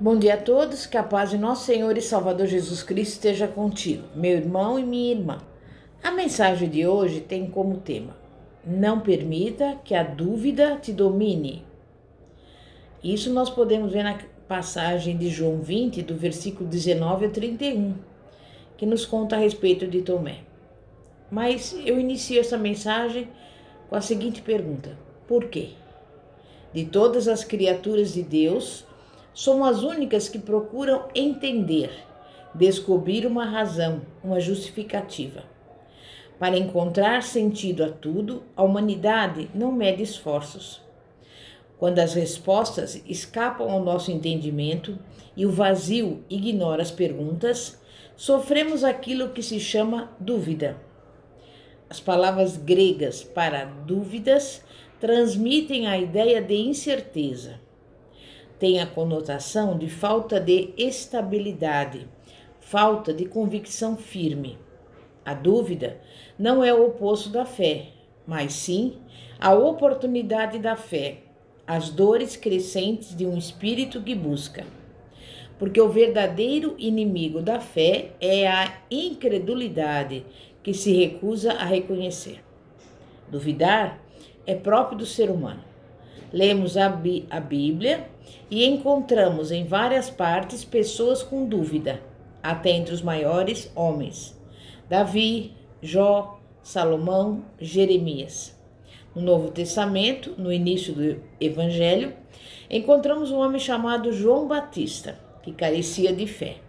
Bom dia a todos, que a paz de nosso Senhor e Salvador Jesus Cristo esteja contigo, meu irmão e minha irmã. A mensagem de hoje tem como tema: não permita que a dúvida te domine. Isso nós podemos ver na passagem de João 20, do versículo 19 ao 31, que nos conta a respeito de Tomé. Mas eu inicio essa mensagem com a seguinte pergunta: por quê? De todas as criaturas de Deus, somos as únicas que procuram entender, descobrir uma razão, uma justificativa. Para encontrar sentido a tudo, a humanidade não mede esforços. Quando as respostas escapam ao nosso entendimento e o vazio ignora as perguntas, sofremos aquilo que se chama dúvida. As palavras gregas para dúvidas transmitem a ideia de incerteza. Tem a conotação de falta de estabilidade, falta de convicção firme. A dúvida não é o oposto da fé, mas sim a oportunidade da fé, as dores crescentes de um espírito que busca. Porque o verdadeiro inimigo da fé é a incredulidade, que se recusa a reconhecer. Duvidar é próprio do ser humano. Lemos a Bíblia e encontramos em várias partes pessoas com dúvida, até entre os maiores homens: Davi, Jó, Salomão, Jeremias. No Novo Testamento, no início do Evangelho, encontramos um homem chamado João Batista, que carecia de fé.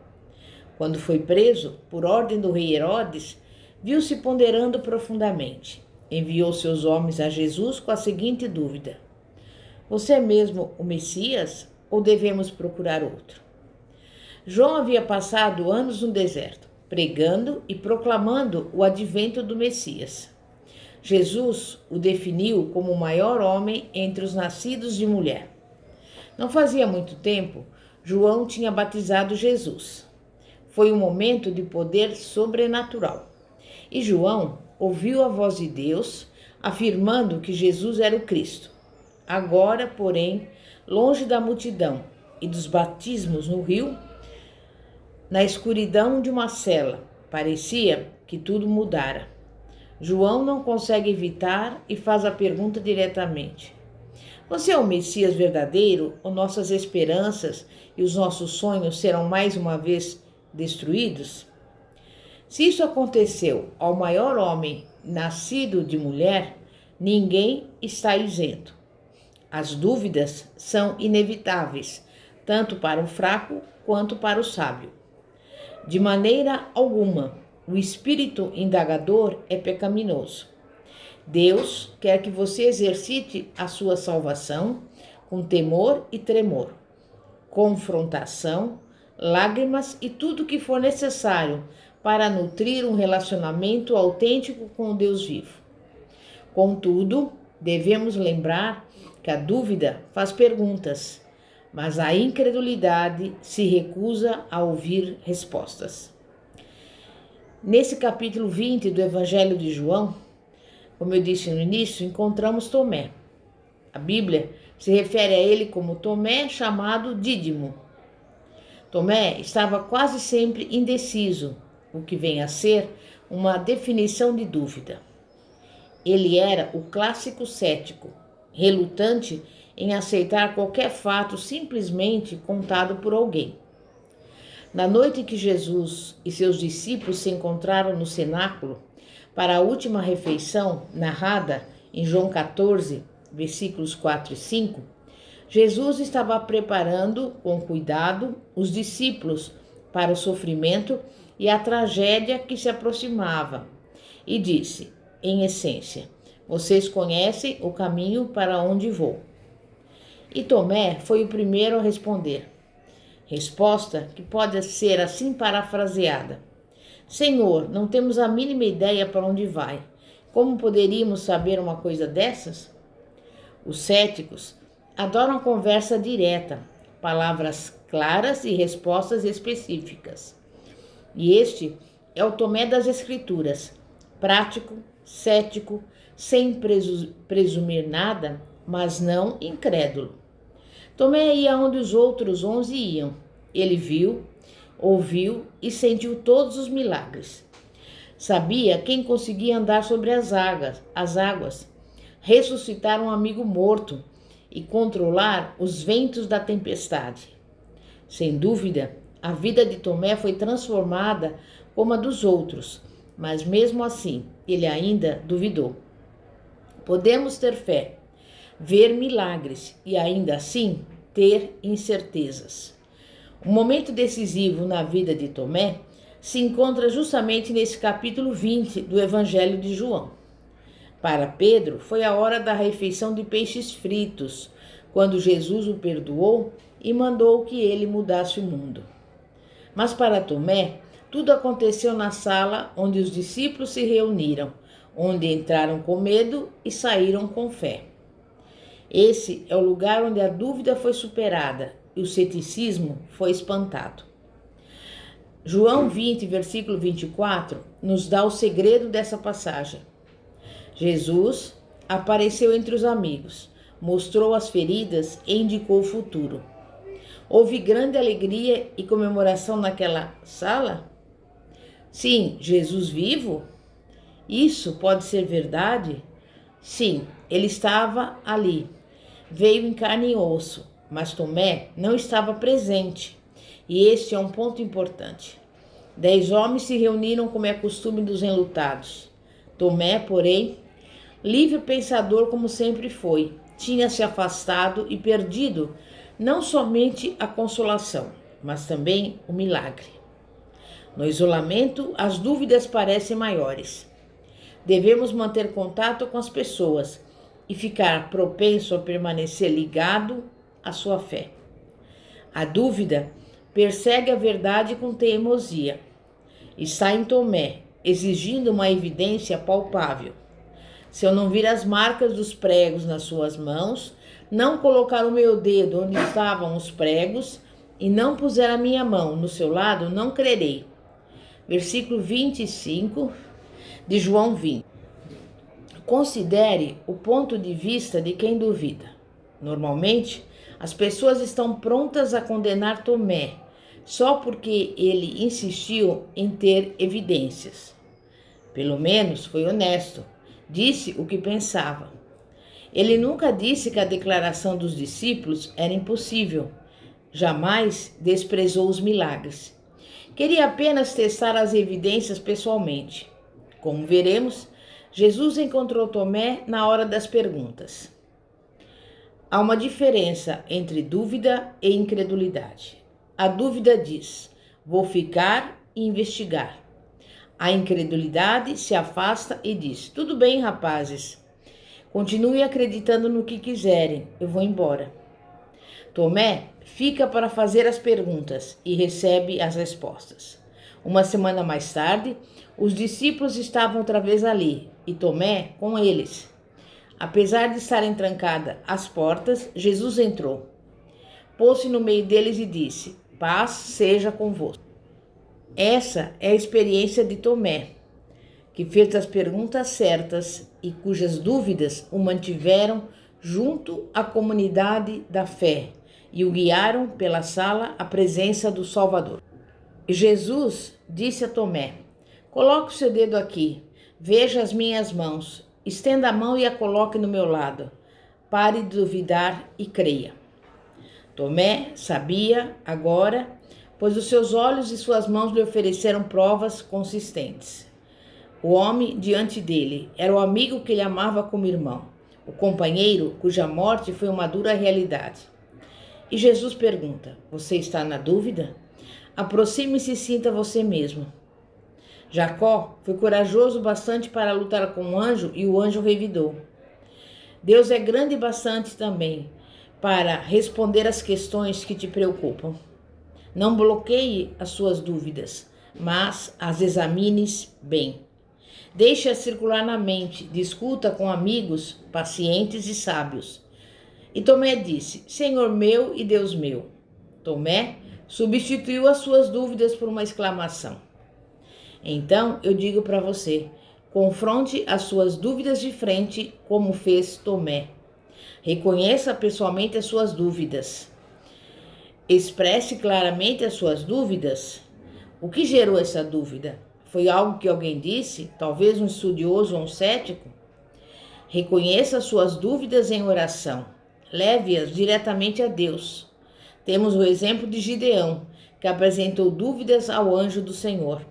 Quando foi preso, por ordem do rei Herodes, viu-se ponderando profundamente. Enviou seus homens a Jesus com a seguinte dúvida: você é mesmo o Messias ou devemos procurar outro? João havia passado anos no deserto, pregando e proclamando o advento do Messias. Jesus o definiu como o maior homem entre os nascidos de mulher. Não fazia muito tempo, João tinha batizado Jesus. Foi um momento de poder sobrenatural. E João ouviu a voz de Deus afirmando que Jesus era o Cristo. Agora, porém, longe da multidão e dos batismos no rio, na escuridão de uma cela, parecia que tudo mudara. João não consegue evitar e faz a pergunta diretamente: você é o Messias verdadeiro ou nossas esperanças e os nossos sonhos serão mais uma vez destruídos? Se isso aconteceu ao maior homem nascido de mulher, ninguém está isento. As dúvidas são inevitáveis, tanto para o fraco quanto para o sábio. De maneira alguma, o espírito indagador é pecaminoso. Deus quer que você exercite a sua salvação com temor e tremor, confrontação, lágrimas e tudo o que for necessário para nutrir um relacionamento autêntico com o Deus vivo. Contudo, devemos lembrar que a dúvida faz perguntas, mas a incredulidade se recusa a ouvir respostas. Nesse capítulo 20 do Evangelho de João, como eu disse no início, encontramos Tomé. A Bíblia se refere a ele como Tomé, chamado Dídimo. Tomé estava quase sempre indeciso, o que vem a ser uma definição de dúvida. Ele era o clássico cético, relutante em aceitar qualquer fato simplesmente contado por alguém. Na noite em que Jesus e seus discípulos se encontraram no cenáculo para a última refeição, narrada em João 14, versículos 4 e 5, Jesus estava preparando com cuidado os discípulos para o sofrimento e a tragédia que se aproximava, e disse, em essência: vocês conhecem o caminho para onde vou. E Tomé foi o primeiro a responder. Resposta que pode ser assim parafraseada: Senhor, não temos a mínima ideia para onde vai. Como poderíamos saber uma coisa dessas? Os céticos adoram conversa direta, palavras claras e respostas específicas. E este é o Tomé das Escrituras, prático, cético, sem presumir nada, mas não incrédulo. Tomé ia onde os outros 11 iam. Ele viu, ouviu e sentiu todos os milagres. Sabia quem conseguia andar sobre as águas, ressuscitar um amigo morto e controlar os ventos da tempestade. Sem dúvida, a vida de Tomé foi transformada como a dos outros, mas mesmo assim, ele ainda duvidou. Podemos ter fé, ver milagres e ainda assim ter incertezas. O momento decisivo na vida de Tomé se encontra justamente nesse capítulo 20 do Evangelho de João. Para Pedro, foi a hora da refeição de peixes fritos, quando Jesus o perdoou e mandou que ele mudasse o mundo. Mas para Tomé, tudo aconteceu na sala onde os discípulos se reuniram, onde entraram com medo e saíram com fé. Esse é o lugar onde a dúvida foi superada e o ceticismo foi espantado. João 20, versículo 24, nos dá o segredo dessa passagem. Jesus apareceu entre os amigos, mostrou as feridas e indicou o futuro. Houve grande alegria e comemoração naquela sala? Sim, Jesus vivo? Isso pode ser verdade? Sim, ele estava ali. Veio em carne e osso, mas Tomé não estava presente. E este é um ponto importante. 10 homens se reuniram como é costume dos enlutados. Tomé, porém, livre pensador como sempre foi, tinha se afastado e perdido não somente a consolação, mas também o milagre. No isolamento, as dúvidas parecem maiores. Devemos manter contato com as pessoas e ficar propenso a permanecer ligado à sua fé. A dúvida persegue a verdade com teimosia. Está em Tomé, exigindo uma evidência palpável. Se eu não vir as marcas dos pregos nas suas mãos, não colocar o meu dedo onde estavam os pregos e não puser a minha mão no seu lado, não crerei. Versículo 25 de João 20. Considere o ponto de vista de quem duvida. Normalmente, as pessoas estão prontas a condenar Tomé só porque ele insistiu em ter evidências. Pelo menos foi honesto, disse o que pensava. Ele nunca disse que a declaração dos discípulos era impossível. Jamais desprezou os milagres. Queria apenas testar as evidências pessoalmente. Como veremos, Jesus encontrou Tomé na hora das perguntas. Há uma diferença entre dúvida e incredulidade. A dúvida diz: vou ficar e investigar. A incredulidade se afasta e diz: tudo bem, rapazes. Continue acreditando no que quiserem, eu vou embora. Tomé fica para fazer as perguntas e recebe as respostas. Uma semana mais tarde, os discípulos estavam outra vez ali e Tomé com eles. Apesar de estarem trancadas as portas, Jesus entrou. Pôs-se no meio deles e disse: paz seja convosco. Essa é a experiência de Tomé, que fez as perguntas certas e cujas dúvidas o mantiveram junto à comunidade da fé e o guiaram pela sala à presença do Salvador. Jesus disse a Tomé: coloque o seu dedo aqui, veja as minhas mãos, estenda a mão e a coloque no meu lado. Pare de duvidar e creia. Tomé sabia agora, pois os seus olhos e suas mãos lhe ofereceram provas consistentes. O homem diante dele era o amigo que ele amava como irmão, o companheiro cuja morte foi uma dura realidade. E Jesus pergunta: você está na dúvida? Aproxime-se e sinta você mesmo. Jacó foi corajoso bastante para lutar com o anjo e o anjo revidou. Deus é grande bastante também para responder às questões que te preocupam. Não bloqueie as suas dúvidas, mas as examines bem. Deixe-as circular na mente, discuta com amigos pacientes e sábios. E Tomé disse: Senhor meu e Deus meu. Tomé substituiu as suas dúvidas por uma exclamação. Então eu digo para você: confronte as suas dúvidas de frente, como fez Tomé. Reconheça pessoalmente as suas dúvidas. Expresse claramente as suas dúvidas. O que gerou essa dúvida? Foi algo que alguém disse? Talvez um estudioso ou um cético? Reconheça as suas dúvidas em oração. Leve-as diretamente a Deus. Temos o exemplo de Gideão, que apresentou dúvidas ao anjo do Senhor.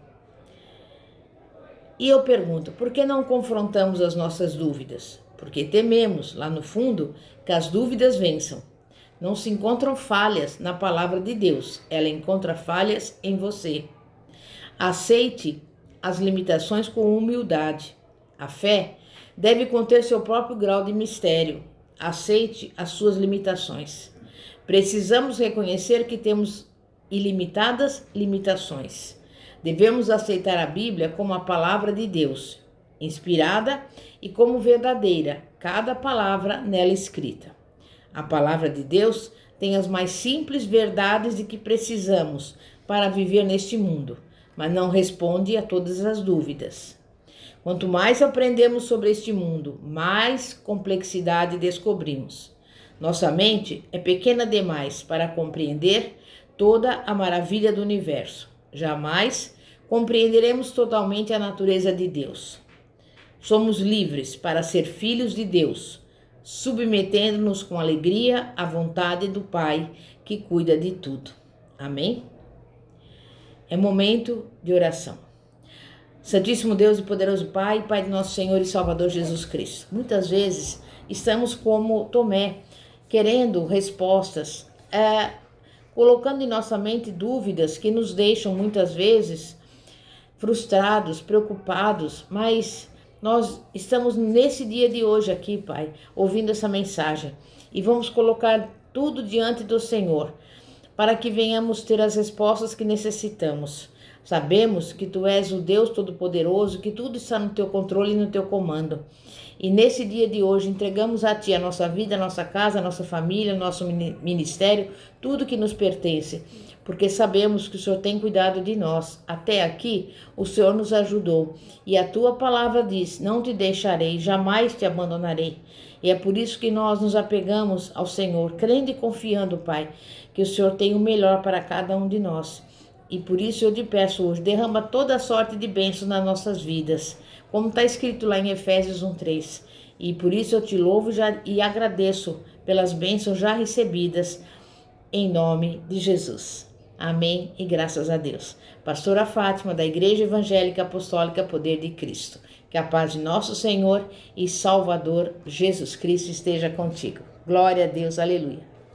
E eu pergunto, por que não confrontamos as nossas dúvidas? Porque tememos, lá no fundo, que as dúvidas vençam. Não se encontram falhas na palavra de Deus, ela encontra falhas em você. Aceite as limitações com humildade. A fé deve conter seu próprio grau de mistério. Aceite as suas limitações. Precisamos reconhecer que temos ilimitadas limitações. Devemos aceitar a Bíblia como a palavra de Deus, inspirada e como verdadeira, cada palavra nela escrita. A palavra de Deus tem as mais simples verdades de que precisamos para viver neste mundo, mas não responde a todas as dúvidas. Quanto mais aprendemos sobre este mundo, mais complexidade descobrimos. Nossa mente é pequena demais para compreender toda a maravilha do universo. Jamais compreenderemos totalmente a natureza de Deus. Somos livres para ser filhos de Deus, submetendo-nos com alegria à vontade do Pai que cuida de tudo. Amém? É momento de oração. Santíssimo Deus e poderoso Pai, Pai de nosso Senhor e Salvador Jesus Cristo. Muitas vezes estamos como Tomé, querendo respostas, colocando em nossa mente dúvidas que nos deixam muitas vezes frustrados, preocupados, mas nós estamos nesse dia de hoje aqui, Pai, ouvindo essa mensagem e vamos colocar tudo diante do Senhor para que venhamos ter as respostas que necessitamos. Sabemos que Tu és o Deus Todo-Poderoso, que tudo está no Teu controle e no Teu comando. E nesse dia de hoje entregamos a Ti a nossa vida, a nossa casa, a nossa família, o nosso ministério, tudo que nos pertence, porque sabemos que o Senhor tem cuidado de nós. Até aqui o Senhor nos ajudou e a Tua palavra diz, não te deixarei, jamais te abandonarei. E é por isso que nós nos apegamos ao Senhor, crendo e confiando, Pai, que o Senhor tem o melhor para cada um de nós. E por isso eu te peço hoje, derrama toda a sorte de bênçãos nas nossas vidas, como está escrito lá em Efésios 1:3. E por isso eu te louvo e agradeço pelas bênçãos já recebidas, em nome de Jesus. Amém e graças a Deus. Pastora Fátima, da Igreja Evangélica Apostólica Poder de Cristo. Que a paz de nosso Senhor e Salvador Jesus Cristo esteja contigo. Glória a Deus, aleluia.